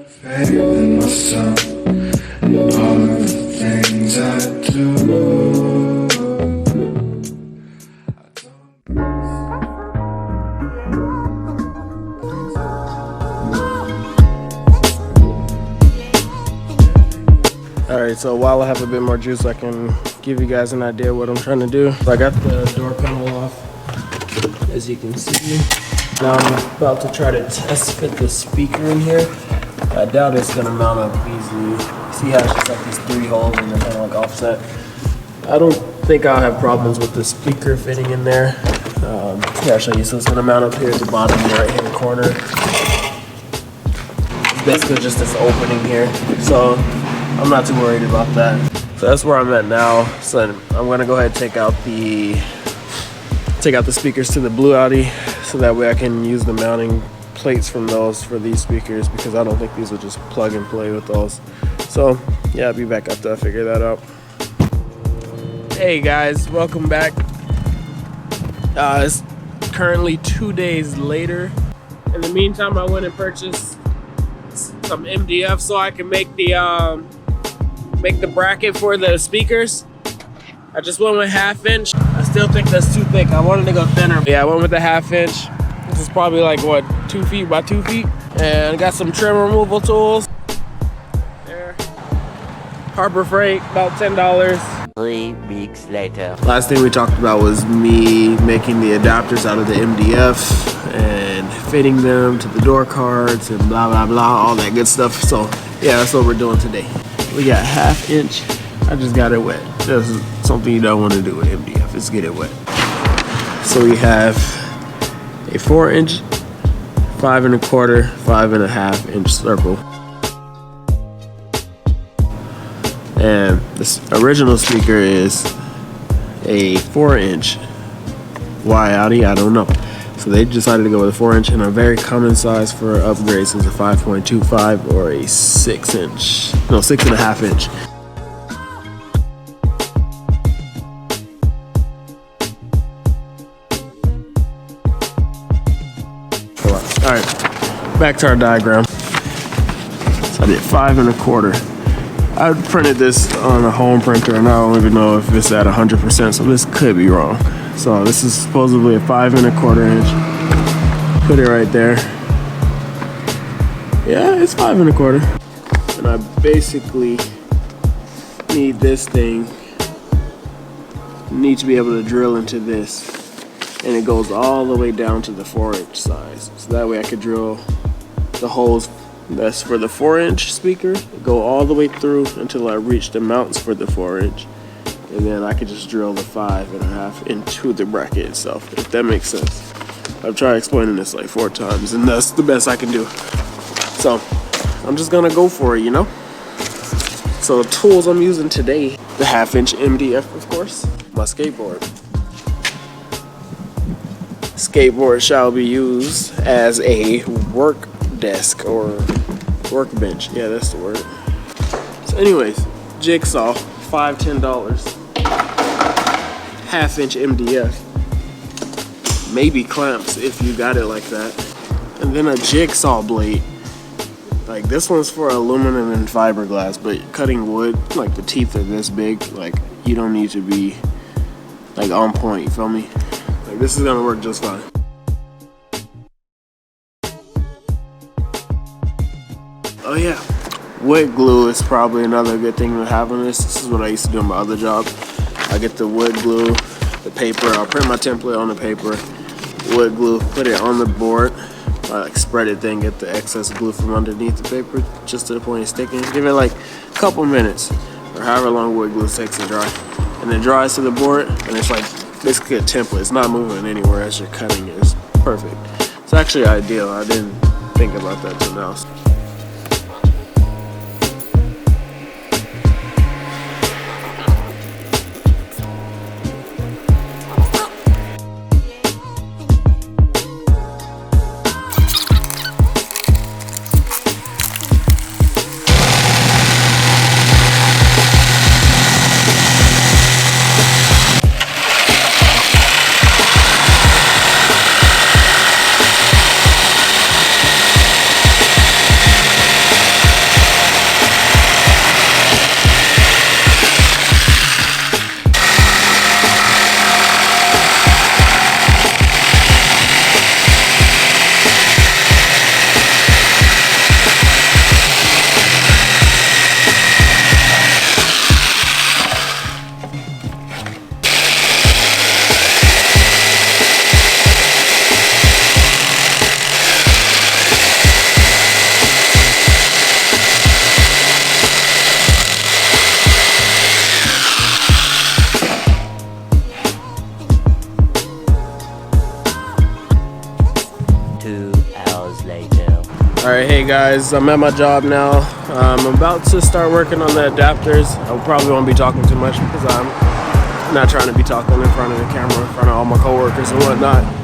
Faith in myself, all of the things I do. Alright, so while I have a bit more juice, I can give you guys an idea what I'm trying to do. So I got the door panel off, as you can see. Now I'm about to try to test fit the speaker in here. I doubt it's gonna mount up easily. See how it's just like these 3 holes and they're kind of like offset. I don't think I'll have problems with the speaker fitting in there. Here, I'll show you. So it's gonna mount up here at the bottom right hand corner. Basically just this opening here. So I'm not too worried about that. So that's where I'm at now. So I'm gonna go ahead and take out the speakers to the Blue Audi, so that way I can use the mounting plates from those for these speakers, because I don't think these will just plug and play with those. So yeah, I'll be back after I figure that out. Hey guys, welcome back. It's currently 2 days later. In the meantime, I went and purchased some MDF so I can make the bracket for the speakers. I just went with 1/2 inch. I still think that's too thick. I wanted to go thinner. Yeah, I went with the 1/2 inch. This is probably like what, 2 feet by 2 feet. And I got some trim removal tools. There. Harbor Freight, about $10. 3 weeks later. Last thing we talked about was me making the adapters out of the MDF and fitting them to the door cards and blah blah blah, all that good stuff. So yeah, that's what we're doing today. We got 1/2 inch. I just got it wet. This is something you don't want to do with MDF, is get it wet. So we have a 4 inch, 5 1/4, 5 1/2 inch circle. And this original speaker is a 4 inch. Why Audi? I don't know. So they decided to go with a 4 inch, and a very common size for upgrades is a 5.25 or a 6 inch. No, 6 1/2 inch. Alright, back to our diagram. So I did 5 1/4. I printed this on a home printer, and I don't even know if it's at 100%, so this could be wrong. So this is supposedly a 5 1/4 inch. Put it right there. Yeah, it's 5 1/4. And I basically need this thing, need to be able to drill into this. And it goes all the way down to the 4 inch size. So that way I could drill the holes that's for the 4 inch speaker, go all the way through until I reach the mounts for the 4 inch. And then I could just drill the 5 1/2 into the bracket itself, if that makes sense. I've tried explaining this like 4 times, and that's the best I can do. So I'm just gonna go for it, you know? So the tools I'm using today, the 1/2 inch MDF, of course, my skateboard. Skateboard shall be used as a work desk or workbench. Yeah, that's the word. So anyways, jigsaw, $5, $10. 1/2 inch MDF. Maybe clamps if you got it like that. And then a jigsaw blade. Like this one's for aluminum and fiberglass, but cutting wood, like the teeth are this big, like you don't need to be like on point, you feel me? Like this is gonna work just fine. Oh yeah, wood glue is probably another good thing to have on this. This is what I used to do in my other job. I get the wood glue, the paper, I'll print my template on the paper, wood glue, put it on the board, I like spread it, then get the excess glue from underneath the paper just to the point of sticking. Give it like a couple minutes or however long wood glue takes to dry. And then dries to the board, and it's like basically a template. It's not moving anywhere as you're cutting it. It's perfect. It's actually ideal. I didn't think about that till now. guys, I'm at my job now. I'm about to start working on the adapters. I probably won't be talking too much because I'm not trying to be talking in front of the camera, in front of all my coworkers and whatnot.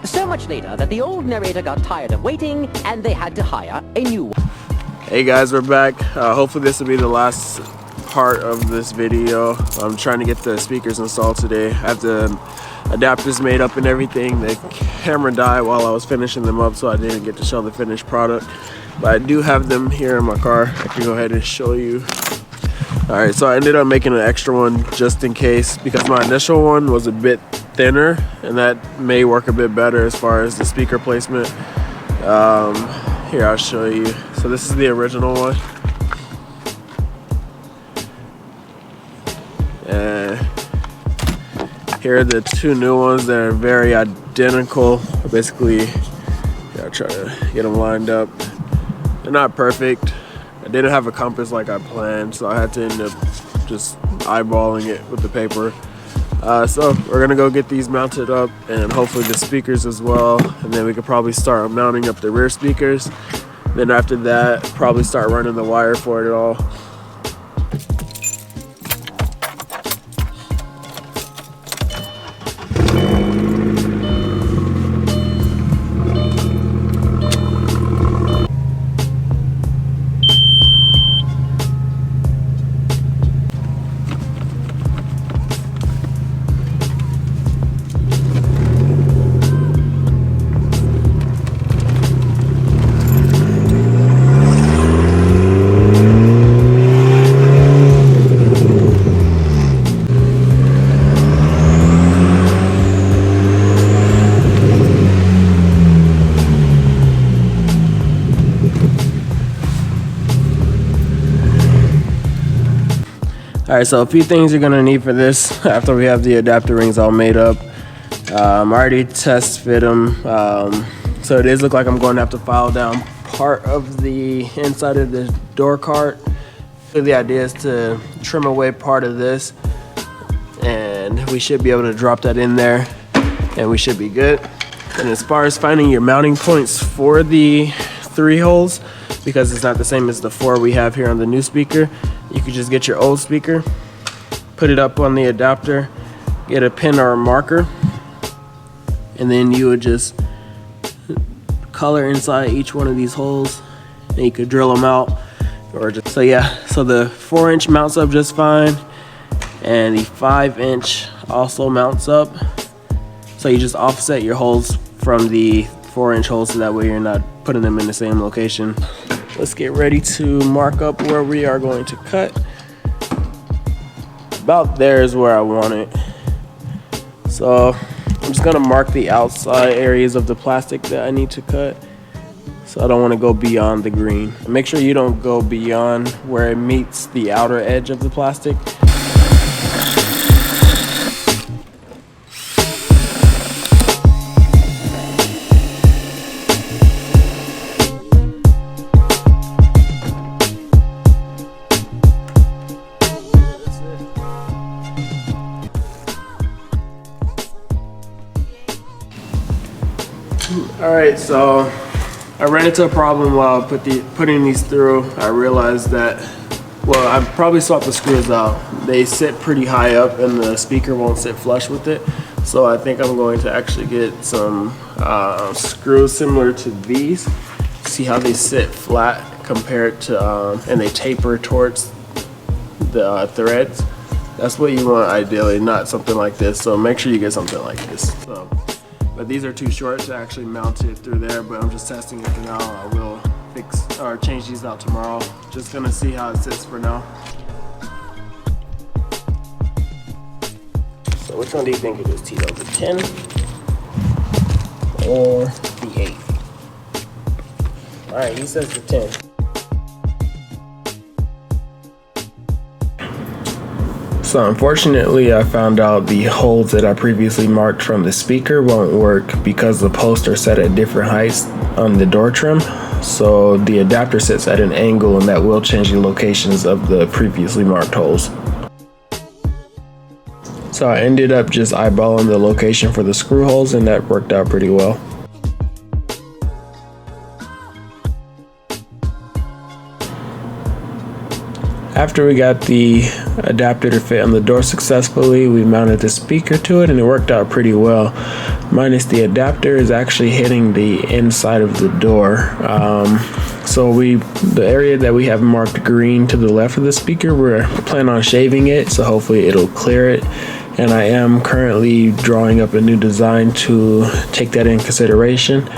So much later that the old narrator got tired of waiting and they had to hire a new one. Hey guys, we're back. Hopefully this will be the last part of this video. I'm trying to get the speakers installed today. I have the adapters made up and everything. The camera died while I was finishing them up, so I didn't get to show the finished product. But I do have them here in my car. I can go ahead and show you. Alright, so I ended up making an extra one just in case because my initial one was a bit thinner and that may work a bit better as far as the speaker placement. Here, I'll show you. So this is the original one. And here are the two new ones that are very identical. Basically, I'll try to get them lined up. They're not perfect. I didn't have a compass like I planned, so I had to end up just eyeballing it with the paper. So we're gonna go get these mounted up and hopefully the speakers as well, and then we could probably start mounting up the rear speakers. Then after that, probably start running the wire for it all. Alright, so a few things you're gonna need for this after we have the adapter rings all made up. I already test fit them, so it does look like I'm going to have to file down part of the inside of the door cart. So the idea is to trim away part of this, and we should be able to drop that in there, and we should be good. And as far as finding your mounting points for the 3 holes, because it's not the same as the 4 we have here on the new speaker, you could just get your old speaker, put it up on the adapter, get a pen or a marker, and then you would just color inside each one of these holes, and you could drill them out. Or just, so yeah, so the 4-inch mounts up just fine, and the 5-inch also mounts up. So you just offset your holes from the 4-inch holes so that way you're not putting them in the same location. Let's get ready to mark up where we are going to cut. About there is where I want it. So I'm just gonna mark the outside areas of the plastic that I need to cut. So I don't want to go beyond the green. Make sure you don't go beyond where it meets the outer edge of the plastic. Alright, so I ran into a problem while putting these through. I realized that, well, I probably swapped the screws out. They sit pretty high up and the speaker won't sit flush with it. So I think I'm going to actually get some screws similar to these. See how they sit flat compared to, and they taper towards the threads. That's what you want ideally, not something like this. So make sure you get something like this. So, but these are too short to actually mount it through there, but I'm just testing it for now. I will fix or change these out tomorrow. Just gonna see how it sits for now. So which one do you think it is, Tito? The 10 or the 8? Alright, he says the 10. So unfortunately, I found out the holes that I previously marked from the speaker won't work because the posts are set at different heights on the door trim. So the adapter sits at an angle, and that will change the locations of the previously marked holes. So I ended up just eyeballing the location for the screw holes, and that worked out pretty well. After we got the adapter to fit on the door successfully, we mounted the speaker to it, and it worked out pretty well. Minus the adapter is actually hitting the inside of the door. So the area that we have marked green to the left of the speaker, we're planning on shaving it, so hopefully it'll clear it. And I am currently drawing up a new design to take that in consideration.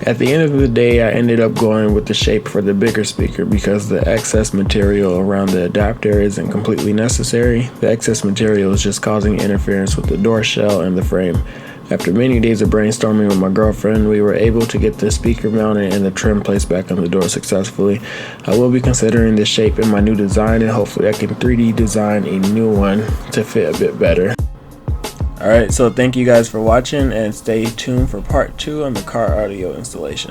At the end of the day, I ended up going with the shape for the bigger speaker because the excess material around the adapter isn't completely necessary. The excess material is just causing interference with the door shell and the frame. After many days of brainstorming with my girlfriend, we were able to get the speaker mounted and the trim placed back on the door successfully. I will be considering this shape in my new design, and hopefully I can 3D design a new one to fit a bit better. Alright, so thank you guys for watching, and stay tuned for part 2 on the car audio installation.